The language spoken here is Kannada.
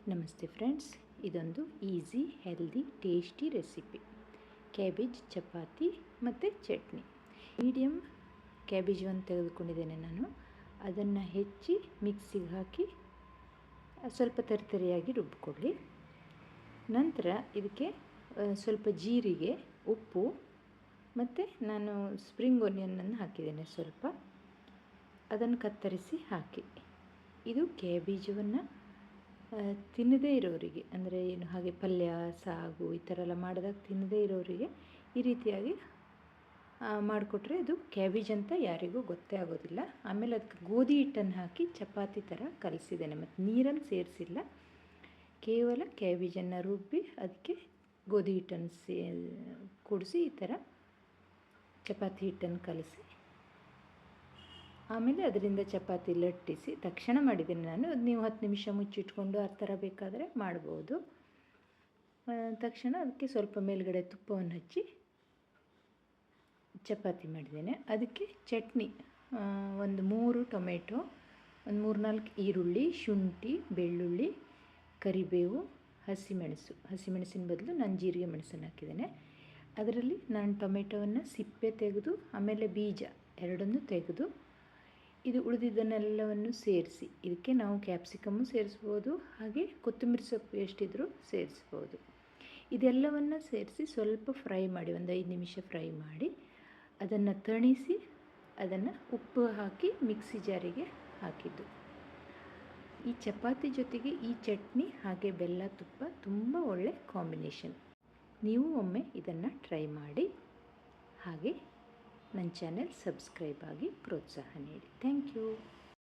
ನಮಸ್ತೆ ಫ್ರೆಂಡ್ಸ್, ಇದೊಂದು easy healthy tasty recipe cabbage chapati ಮತ್ತು ಚಟ್ನಿ. ಮೀಡಿಯಮ್ ಕ್ಯಾಬೇಜ್ ಒಂದು ತೆಗೆದುಕೊಂಡಿದ್ದೇನೆ ನಾನು. ಅದನ್ನು ಹೆಚ್ಚಿ ಮಿಕ್ಸಿಗೆ ಹಾಕಿ ಸ್ವಲ್ಪ ತರಿತರಿಯಾಗಿ ರುಬ್ಬಿಕೊಳ್ಳಿ. ನಂತರ ಇದಕ್ಕೆ ಸ್ವಲ್ಪ ಜೀರಿಗೆ, ಉಪ್ಪು ಮತ್ತು ನಾನು ಸ್ಪ್ರಿಂಗ್ ಆನಿಯನನ್ನು ಹಾಕಿದ್ದೇನೆ. ಸ್ವಲ್ಪ ಅದನ್ನು ಕತ್ತರಿಸಿ ಹಾಕಿ. ಇದು ಕ್ಯಾಬೇಜನ್ನು ತಿನ್ನದೇ ಇರೋರಿಗೆ, ಅಂದರೆ ಏನು ಹಾಗೆ ಪಲ್ಯ ಸಾಗು ಈ ಥರ ಎಲ್ಲ ಮಾಡಿದಾಗ ತಿನ್ನದೇ ಇರೋರಿಗೆ ಈ ರೀತಿಯಾಗಿ ಮಾಡಿಕೊಟ್ರೆ ಅದು ಕ್ಯಾಬೇಜ್ ಅಂತ ಯಾರಿಗೂ ಗೊತ್ತೇ ಆಗೋದಿಲ್ಲ. ಆಮೇಲೆ ಅದಕ್ಕೆ ಗೋಧಿ ಹಿಟ್ಟನ್ನು ಹಾಕಿ ಚಪಾತಿ ಥರ ಕಲಿಸಿದ್ದೇನೆ, ಮತ್ತು ನೀರನ್ನು ಸೇರಿಸಿಲ್ಲ. ಕೇವಲ ಕ್ಯಾಬೇಜನ್ನು ರುಬ್ಬಿ ಅದಕ್ಕೆ ಗೋಧಿ ಹಿಟ್ಟನ್ನು ಕೂಡಿಸಿ ಈ ಥರ ಚಪಾತಿ ಹಿಟ್ಟನ್ನು ಕಲಿಸಿ ಆಮೇಲೆ ಅದರಿಂದ ಚಪಾತಿ ಲಟ್ಟಿಸಿ ತಕ್ಷಣ ಮಾಡಿದ್ದೀನಿ ನಾನು. ಅದು ನೀವು 10 ನಿಮಿಷ ಮುಚ್ಚಿಟ್ಕೊಂಡು ಆ ಥರ ಬೇಕಾದರೆ ಮಾಡ್ಬೋದು. ತಕ್ಷಣ ಅದಕ್ಕೆ ಸ್ವಲ್ಪ ಮೇಲ್ಗಡೆ ತುಪ್ಪವನ್ನು ಹಚ್ಚಿ ಚಪಾತಿ ಮಾಡಿದ್ದೇನೆ. ಅದಕ್ಕೆ ಚಟ್ನಿ, ಒಂದು 3 ಟೊಮೆಟೊ, ಒಂದು 3-4 ಈರುಳ್ಳಿ, ಶುಂಠಿ, ಬೆಳ್ಳುಳ್ಳಿ, ಕರಿಬೇವು, ಹಸಿಮೆಣಸಿನ ಬದಲು ನಾನು ಜೀರಿಗೆ ಮೆಣಸನ್ನು ಹಾಕಿದ್ದೇನೆ. ಅದರಲ್ಲಿ ನಾನು ಟೊಮೆಟೊವನ್ನು ಸಿಪ್ಪೆ ತೆಗೆದು ಆಮೇಲೆ ಬೀಜ ಎರಡನ್ನೂ ತೆಗೆದು ಇದು ಉಳಿದಿದ್ದನ್ನೆಲ್ಲವನ್ನು ಸೇರಿಸಿ, ಇದಕ್ಕೆ ನಾವು ಕ್ಯಾಪ್ಸಿಕಮ್ಮು ಸೇರಿಸ್ಬೋದು, ಹಾಗೆ ಕೊತ್ತಂಬರಿ ಸೊಪ್ಪು ಎಷ್ಟಿದ್ರೂ ಸೇರಿಸ್ಬೋದು. ಇದೆಲ್ಲವನ್ನು ಸೇರಿಸಿ ಸ್ವಲ್ಪ ಫ್ರೈ ಮಾಡಿ, ಒಂದು 5 ನಿಮಿಷ ಫ್ರೈ ಮಾಡಿ ಅದನ್ನು ತಣಿಸಿ ಅದನ್ನು ಉಪ್ಪು ಹಾಕಿ ಮಿಕ್ಸಿ ಜಾರಿಗೆ ಹಾಕಿದ್ದು. ಈ ಚಪಾತಿ ಜೊತೆಗೆ ಈ ಚಟ್ನಿ ಹಾಗೆ ಬೆಲ್ಲ ತುಪ್ಪ ತುಂಬ ಒಳ್ಳೆ ಕಾಂಬಿನೇಷನ್. ನೀವು ಒಮ್ಮೆ ಇದನ್ನು ಟ್ರೈ ಮಾಡಿ. ಹಾಗೆ ನನ್ನ ಚಾನೆಲ್ ಸಬ್ಸ್ಕ್ರೈಬ್ ಆಗಿ ಪ್ರೋತ್ಸಾಹ ನೀಡಿ. Thank you.